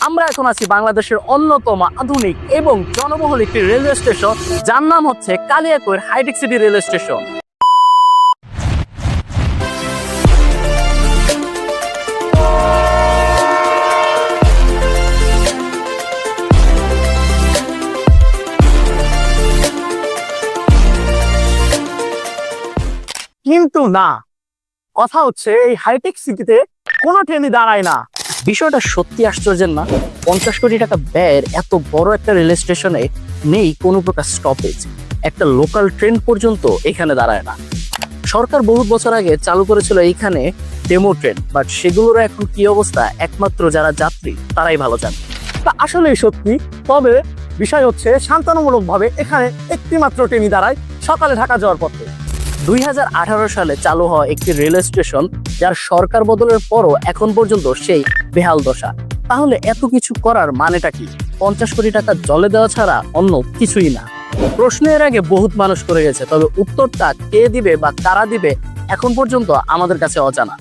আমরা এখন আছি বাংলাদেশের অন্যতম আধুনিক এবং জনবহুল একটি রেলওয়ে স্টেশন, যার নাম হচ্ছে Kaliakair hitech city railway station. কিন্তু না, কথা হচ্ছে এই হাইটেক সিটিতে কোনো ট্রেনই দাঁড়ায় না। বিষয়টা সত্যি আশ্চর্যের না? 50 কোটি টাকা ব্যয়ের এত বড় একটা রেল স্টেশনে নেই কোনো প্রকার স্টপেজ, একটা লোকাল ট্রেন পর্যন্ত এখানে দাঁড়ায় না। সরকার বহু বছর আগে চালু করেছিল এইখানে ডেমো ট্রেন, বাট সেগুলোর এখন কি অবস্থা একমাত্র যারা যাত্রী তারাই ভালো জানে। তা আসলেই সত্যি, তবে বিষয় হচ্ছে শান্তনামূলকভাবে এখানে একটি মাত্র ট্রেনই দাঁড়ায় সকালে ঢাকা যাওয়ার পথে। 2018 সালে চালু হওয়া একটি রেল স্টেশন, যার সরকার বদলের পরও এখন পর্যন্ত সেই বেহাল দশা। তাহলে এত কিছু করার মানেটা কি? 50 কোটি টাকা জলে দেওয়া ছাড়া অন্য কিছুই না। প্রশ্নের আগে বহুত মানুষ করে গেছে, তবে উত্তরটা কে দিবে বা কারা দিবে এখন পর্যন্ত আমাদের কাছে অজানা।